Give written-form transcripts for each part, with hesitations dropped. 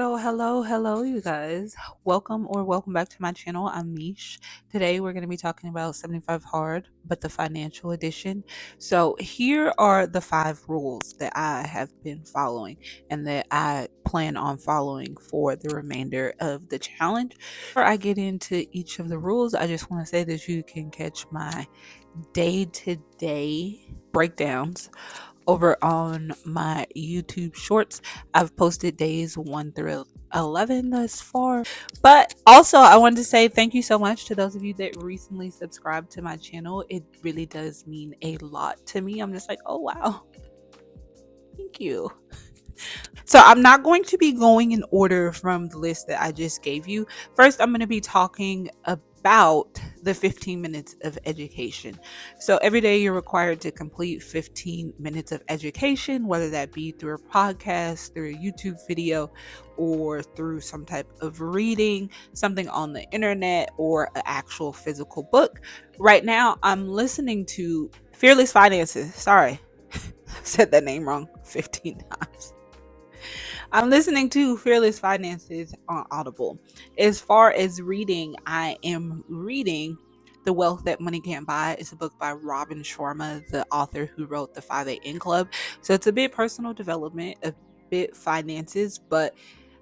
So hello, you guys. Welcome back to my channel. I'm Mish. Today we're going to be talking about 75 Hard, but the financial edition. So here are the 5 rules that I have been following and that I plan on following for the remainder of the challenge. Before I get into each of the rules, I just want to say that you can catch my day-to-day breakdowns over on my YouTube shorts. I've posted days 1 through 11 thus far. But also, I wanted to say thank you so much to those of you that recently subscribed to my channel. It really does mean a lot to me. I'm just like, oh wow, thank you. So I'm not going to be going in order from the list that I just gave you. First, I'm going to be talking about the 15 minutes of education. So every day you're required to complete 15 minutes of education, whether that be through a podcast, through a YouTube video, or through some type of reading, something on the internet, or an actual physical book. Right now, I'm listening to Fearless Finances. Sorry, I said that name wrong 15 times. I'm listening to Fearless Finances on Audible. As far as reading, I am reading The Wealth That Money Can't Buy. It's a book by Robin Sharma, the author who wrote the 5 a.m. Club. So it's a bit personal development, a bit finances, but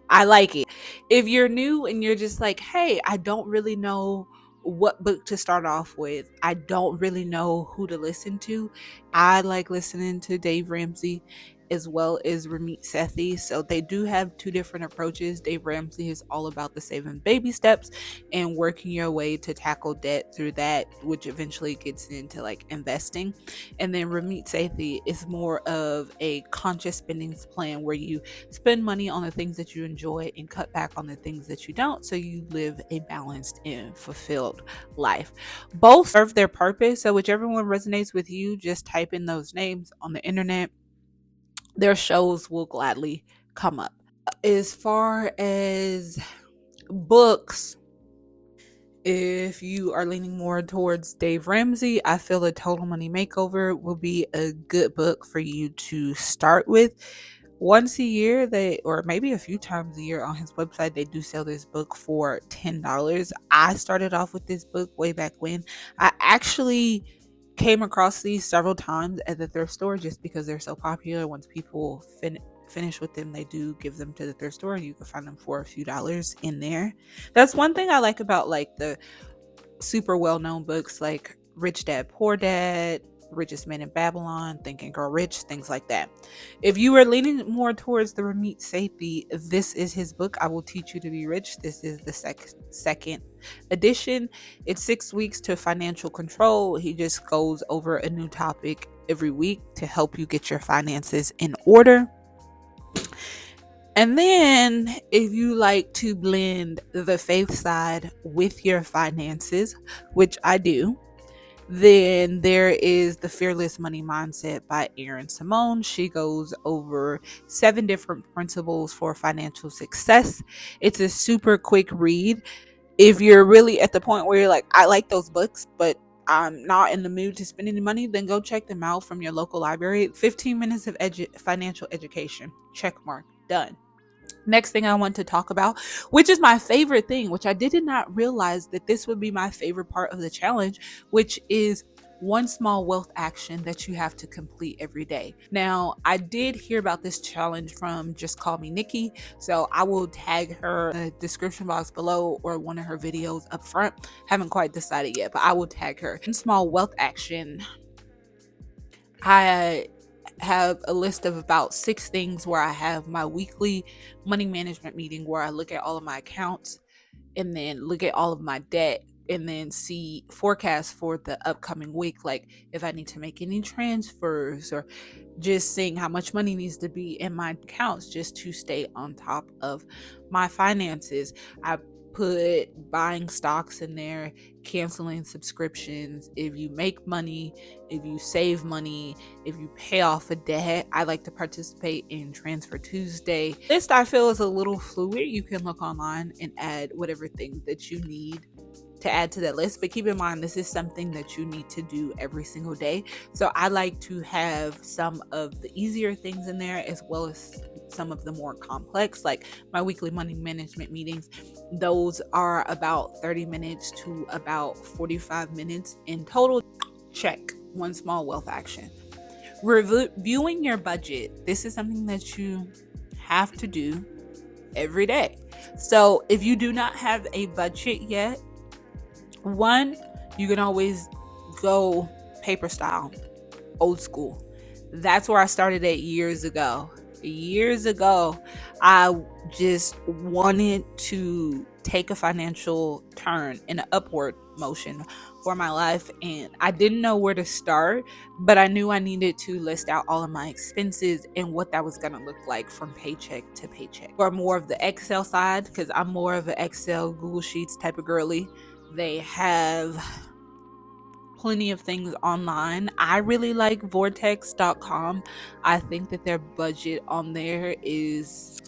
I like it. If you're new and you're just like, hey, I don't really know what book to start off with, I don't really know who to listen to, I like listening to Dave Ramsey as well as Ramit Sethi. So they do have 2 different approaches. Dave Ramsey is all about the saving baby steps and working your way to tackle debt through that, which eventually gets into like investing. And then Ramit Sethi is more of a conscious spending plan where you spend money on the things that you enjoy and cut back on the things that you don't, so you live a balanced and fulfilled life. Both serve their purpose, so whichever one resonates with you, just type in those names on the internet. Their shows will gladly come up. As far as books, if you are leaning more towards Dave Ramsey, I feel a Total Money Makeover will be a good book for you to start with. Once a year, or maybe a few times a year on his website, they do sell this book for $10. I started off with this book way back when. I actually came across these several times at the thrift store just because they're so popular. Once people finish with them, they do give them to the thrift store and you can find them for a few dollars in there. That's one thing I like about like the super well-known books like Rich Dad Poor Dad, Richest Man in Babylon, Think and Grow Rich, things like that. If you are leaning more towards the Ramit Sethi, this is his book, I Will Teach You to Be Rich. This is the second edition. It's 6 weeks to financial control. He just goes over a new topic every week to help you get your finances in order. And then if you like to blend the faith side with your finances, which I do, then there is the Fearless Money Mindset by Erin Simone. She goes over 7 different principles for financial success. It's a super quick read. If you're really at the point where you're like, I like those books, but I'm not in the mood to spend any money, then go check them out from your local library. 15 minutes of financial education. Check mark. Done. Next thing I want to talk about, which is my favorite thing, which I did not realize that this would be my favorite part of the challenge, which is one small wealth action that you have to complete every day. Now, I did hear about this challenge from Just Call Me Nikki, so I will tag her in the description box below or one of her videos up front. Haven't quite decided yet, but I will tag her. One small wealth action, I have a list of about 6 things where I have my weekly money management meeting where I look at all of my accounts and then look at all of my debt and then see forecasts for the upcoming week, like if I need to make any transfers or just seeing how much money needs to be in my accounts just to stay on top of my finances. I put buying stocks in there, canceling subscriptions, if you make money, if you save money, if you pay off a debt. I like to participate in Transfer Tuesday. This I feel is a little fluid. You can look online and add whatever things that you need to add to that list, but keep in mind this is something that you need to do every single day. So I like to have some of the easier things in there as well as some of the more complex, like my weekly money management meetings. Those are about 30 minutes to about 45 minutes in total. Check one small wealth action. Reviewing your budget. This is something that you have to do every day. So if you do not have a budget yet, one, you can always go paper style, old school. That's where I started at years ago. Years ago, I just wanted to take a financial turn in an upward motion for my life, and I didn't know where to start, but I knew I needed to list out all of my expenses and what that was going to look like from paycheck to paycheck. Or more of the Excel side, because I'm more of an Excel, Google Sheets type of girly. They have plenty of things online. I really like vortex.com. I think that their budget on there is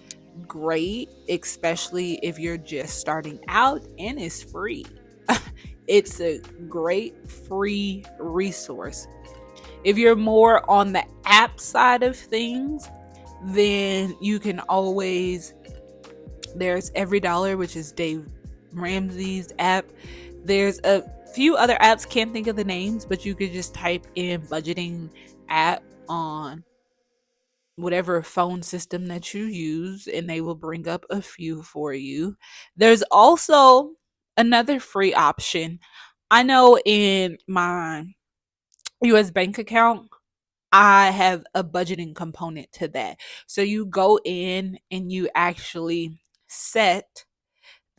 great, especially if you're just starting out, and it's free. It's a great free resource. If you're more on the app side of things, then you can always, there's Every Dollar, which is Dave Ramsey's app. There's a few other apps, can't think of the names, but you could just type in budgeting app on whatever phone system that you use and they will bring up a few for you. There's also another free option. I know in my US bank account, I have a budgeting component to that. So you go in and you actually set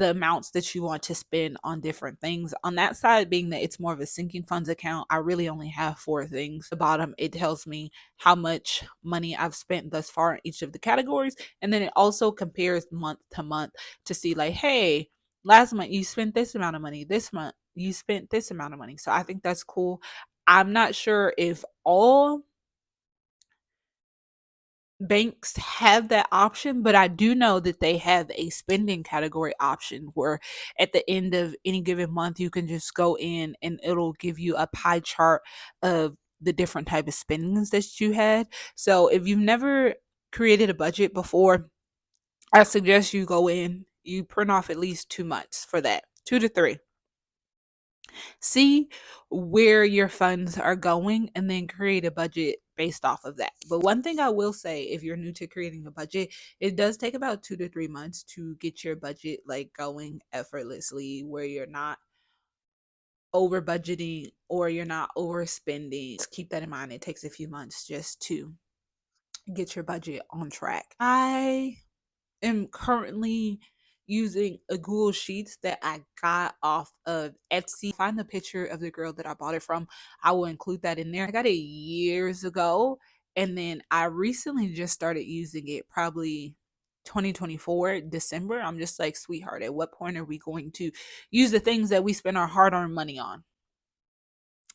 the amounts that you want to spend on different things. On that side, being that it's more of a sinking funds account, I really only have four things. The bottom, it tells me how much money I've spent thus far in each of the categories. And then it also compares month to month to see, like, hey, last month you spent this amount of money. This month you spent this amount of money. So I think that's cool. I'm not sure if all banks have that option, but I do know that they have a spending category option where at the end of any given month you can just go in and it'll give you a pie chart of the different type of spendings that you had. So if you've never created a budget before, I suggest you go in, you print off at least 2 months for that, 2 to 3. See where your funds are going and then create a budget based off of that. But one thing I will say, if you're new to creating a budget, it does take about 2 to 3 months to get your budget like going effortlessly where you're not over budgeting or you're not overspending. Just keep that in mind. It takes a few months just to get your budget on track. I am currently using a Google Sheets that I got off of Etsy. Find the picture of the girl that I bought it from. I will include that in there. I got it years ago, and then I recently just started using it, probably 2024 December. I'm just like, sweetheart, at what point are we going to use the things that we spend our hard-earned money on?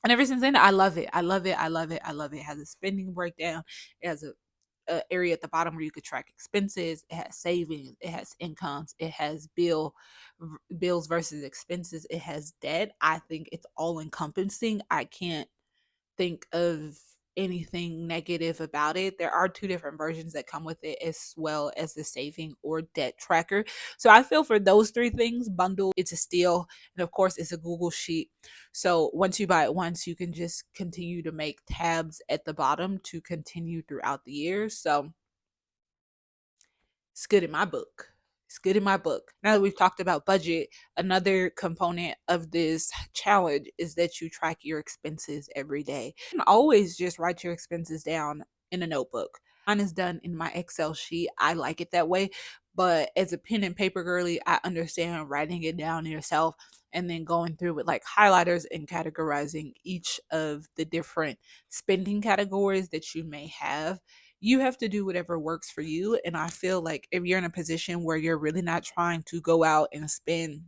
And ever since then, I love it. I love it. I love it. I love it. It has a spending breakdown. It has a area at the bottom where you could track expenses. It has savings. It has incomes. It has bills versus expenses. It has debt. I think it's all encompassing. I can't think of anything negative about it. There are two different versions that come with it, as well as the saving or debt tracker. So I feel for those three things bundled, it's a steal. And of course, it's a Google Sheet. So once you buy it once, you can just continue to make tabs at the bottom to continue throughout the year. So it's good in my book. It's good in my book. Now that we've talked about budget, another component of this challenge is that you track your expenses every day. You can always just write your expenses down in a notebook. Mine is done in my Excel sheet. I like it that way. But as a pen and paper girly, I understand writing it down yourself and then going through with like highlighters and categorizing each of the different spending categories that you may have. You have to do whatever works for you. And I feel like if you're in a position where you're really not trying to go out and spend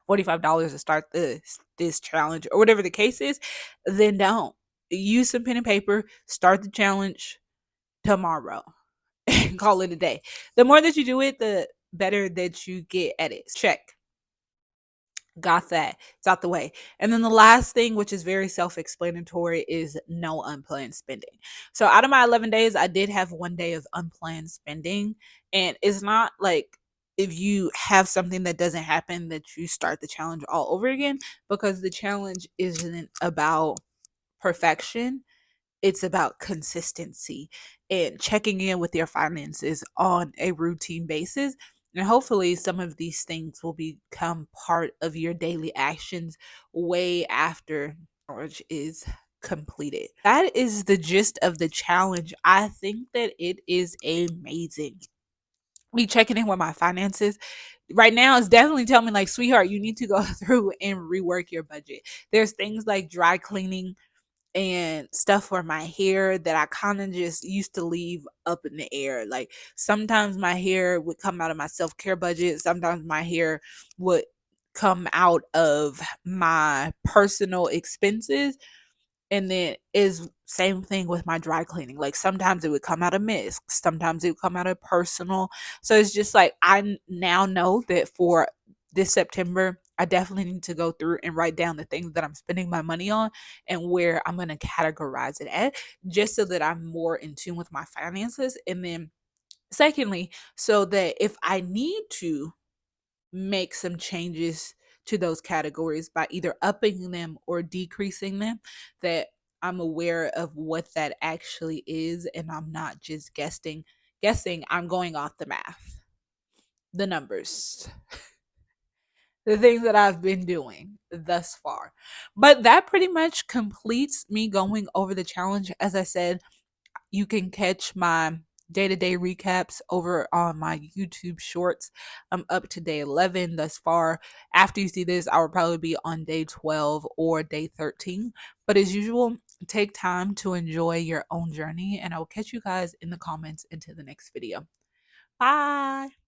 $45 to start this challenge or whatever the case is, then don't. Use some pen and paper, start the challenge tomorrow and call it a day. The more that you do it, the better that you get at it. Check. Got that. It's out the way. And then the last thing, which is very self explanatory, is no unplanned spending. So out of my 11 days, I did have 1 day of unplanned spending. And it's not like if you have something that doesn't happen that you start the challenge all over again, because the challenge isn't about perfection, it's about consistency and checking in with your finances on a routine basis. And hopefully, some of these things will become part of your daily actions way after storage is completed. That is the gist of the challenge. I think that it is amazing. Me checking in with my finances right now is definitely telling me, like, sweetheart, you need to go through and rework your budget. There's things like dry cleaning and stuff for my hair that I kind of just used to leave up in the air. Like sometimes my hair would come out of my self care budget, sometimes my hair would come out of my personal expenses. And then is same thing with my dry cleaning. Like sometimes it would come out of Misk, sometimes it would come out of personal. So it's just like now know that for this September, I definitely need to go through and write down the things that I'm spending my money on and where I'm going to categorize it at, just so that I'm more in tune with my finances. And then secondly, so that if I need to make some changes to those categories by either upping them or decreasing them, that I'm aware of what that actually is and I'm not just guessing. I'm going off the math, the numbers, the things that I've been doing thus far. But that pretty much completes me going over the challenge. As I said, you can catch my day-to-day recaps over on my YouTube shorts. I'm up to day 11 thus far. After you see this, I will probably be on day 12 or day 13. But as usual, take time to enjoy your own journey, and I will catch you guys in the comments into the next video. Bye.